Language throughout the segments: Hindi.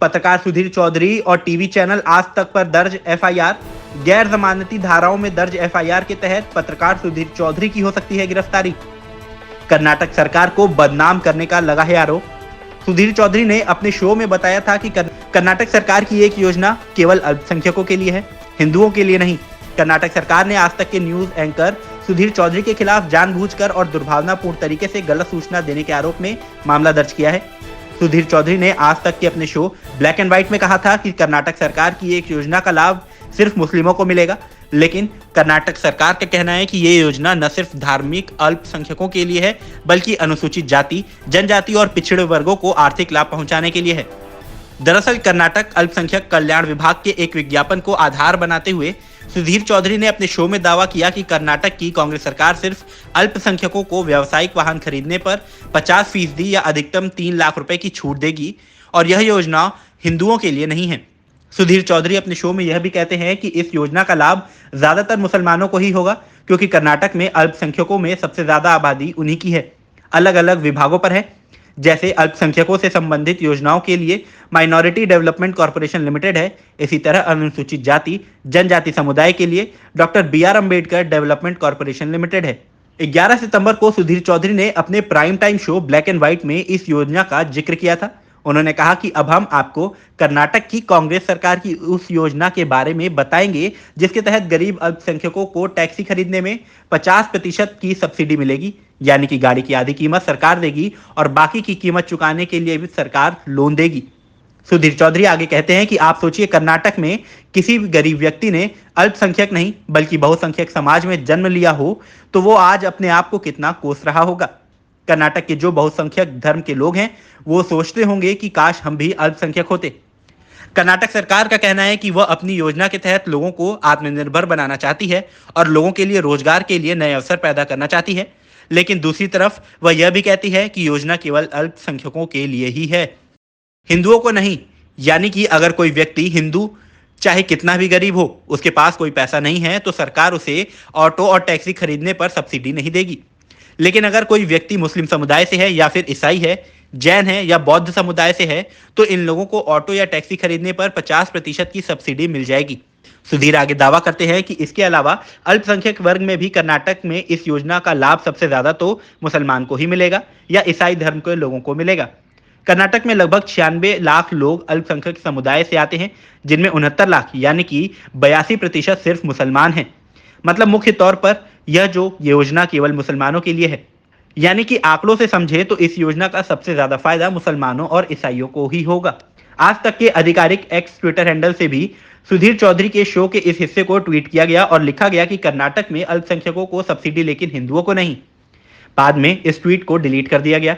पत्रकार सुधीर चौधरी और टीवी चैनल आज तक पर दर्ज एफआईआर। गैर जमानती धाराओं में दर्ज एफआईआर के तहत पत्रकार सुधीर चौधरी की हो सकती है गिरफ्तारी। कर्नाटक सरकार को बदनाम करने का लगा है आरोप। सुधीर चौधरी ने अपने शो में बताया था कि कर्नाटक सरकार की एक योजना केवल अल्पसंख्यकों के लिए है, हिंदुओं के लिए नहीं। कर्नाटक सरकार ने आज तक के न्यूज एंकर सुधीर चौधरी के खिलाफ जानबूझकर और दुर्भावनापूर्ण तरीके से गलत सूचना देने के आरोप में मामला दर्ज किया है। सुधीर चौधरी ने आज तक के अपने शो ब्लैक एंड व्हाइट में कहा था कि कर्नाटक सरकार की एक योजना का लाभ सिर्फ मुस्लिमों को मिलेगा, लेकिन कर्नाटक सरकार का कहना है कि ये योजना न सिर्फ धार्मिक अल्पसंख्यकों के लिए है, बल्कि अनुसूचित जाति, जनजाति और पिछड़े वर्गों को आर्थिक लाभ पहुंचाने के लिए है। दरअसल कर्नाटक अल्पसंख्यक कल्याण विभाग के एक विज्ञापन को आधार बनाते हुए सुधीर चौधरी ने अपने शो में दावा किया कि कर्नाटक की कांग्रेस सरकार सिर्फ अल्पसंख्यकों को व्यावसायिक वाहन खरीदने पर 50% या अधिकतम 3 लाख रुपए की छूट देगी और यह योजना हिंदुओं के लिए नहीं है। सुधीर चौधरी अपने शो में यह भी कहते हैं कि इस योजना का लाभ ज्यादातर मुसलमानों को ही होगा, क्योंकि कर्नाटक में अल्पसंख्यकों में सबसे ज्यादा आबादी उन्हीं की है। अलग अलग विभागों पर है, जैसे अल्पसंख्यकों से संबंधित योजनाओं के लिए माइनॉरिटी डेवलपमेंट कॉर्पोरेशन लिमिटेड है। इसी तरह अनुसूचित जाति जनजाति समुदाय के लिए doctor BR Ambedkar development corporation limited है। 11 सितंबर को सुधीर चौधरी ने अपने prime time show black and white में इस योजना का जिक्र किया था। उन्होंने कहा कि अब हम आपको कर्नाटक की कांग्रेस सरकार की उस योजना के बारे में बताएंगे जिसके तहत गरीब अल्पसंख्यकों को टैक्सी खरीदने में 50% की सब्सिडी मिलेगी, यानी कि गाड़ी की आधी कीमत सरकार देगी और बाकी की कीमत चुकाने के लिए भी सरकार लोन देगी। सुधीर चौधरी आगे कहते हैं कि आप सोचिए, कर्नाटक में किसी भी गरीब व्यक्ति ने अल्पसंख्यक नहीं बल्कि बहुसंख्यक समाज में जन्म लिया हो तो वो आज अपने आप को कितना कोस रहा होगा। कर्नाटक के जो बहुसंख्यक धर्म के लोग हैं वो सोचते होंगे कि काश हम भी अल्पसंख्यक होते। कर्नाटक सरकार का कहना है कि वह अपनी योजना के तहत लोगों को आत्मनिर्भर बनाना चाहती है और लोगों के लिए रोजगार के लिए नए अवसर पैदा करना चाहती है, लेकिन दूसरी तरफ वह यह भी कहती है कि योजना केवल अल्पसंख्यकों के लिए ही है, हिंदुओं को नहीं। यानी कि अगर कोई व्यक्ति हिंदू चाहे कितना भी गरीब हो, उसके पास कोई पैसा नहीं है तो सरकार उसे ऑटो और टैक्सी खरीदने पर सब्सिडी नहीं देगी। लेकिन अगर कोई व्यक्ति मुस्लिम समुदाय से है या फिर ईसाई है, जैन है या बौद्ध समुदाय से है तो इन लोगों को ऑटो या टैक्सी खरीदने पर 50% की सब्सिडी मिल जाएगी। सुधीर आगे दावा करते हैं कि इसके अलावा अल्पसंख्यक वर्ग में भी कर्नाटक में इस योजना का लाभ सबसे ज्यादा तो मुसलमान को ही मिलेगा या ईसाई धर्म के लोगों को मिलेगा। कर्नाटक में लगभग 96 लाख लोग अल्पसंख्यक समुदाय से आते हैं, जिनमें 69 लाख यानी कि 82% सिर्फ मुसलमान हैं। मतलब मुख्य तौर पर यह जो योजना केवल मुसलमानों के लिए है, यानी कि आंकड़ों से समझे तो इस योजना का सबसे ज्यादा फायदा मुसलमानों और ईसाइयों को ही होगा। आज तक के आधिकारिक एक्स ट्विटर हैंडल से भी सुधीर चौधरी के शो के इस हिस्से को ट्वीट किया गया और लिखा गया कि कर्नाटक में अल्पसंख्यकों को सब्सिडी लेकिन हिंदुओं को नहीं। बाद में इस ट्वीट को डिलीट कर दिया गया।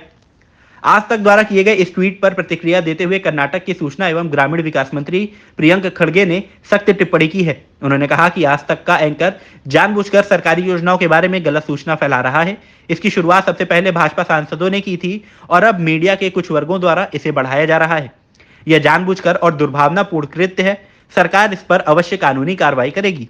आज तक द्वारा किए गए इस ट्वीट पर प्रतिक्रिया देते हुए कर्नाटक के सूचना एवं ग्रामीण विकास मंत्री प्रियंक खड़गे ने सख्त टिप्पणी की है। उन्होंने कहा कि आज तक का एंकर जानबूझकर सरकारी योजनाओं के बारे में गलत सूचना फैला रहा है। इसकी शुरुआत सबसे पहले भाजपा सांसदों ने की थी और अब मीडिया के कुछ वर्गों द्वारा इसे बढ़ाया जा रहा है। यह जानबूझकर और दुर्भावनापूर्ण कृत्य है। सरकार इस पर अवश्य कानूनी कार्रवाई करेगी।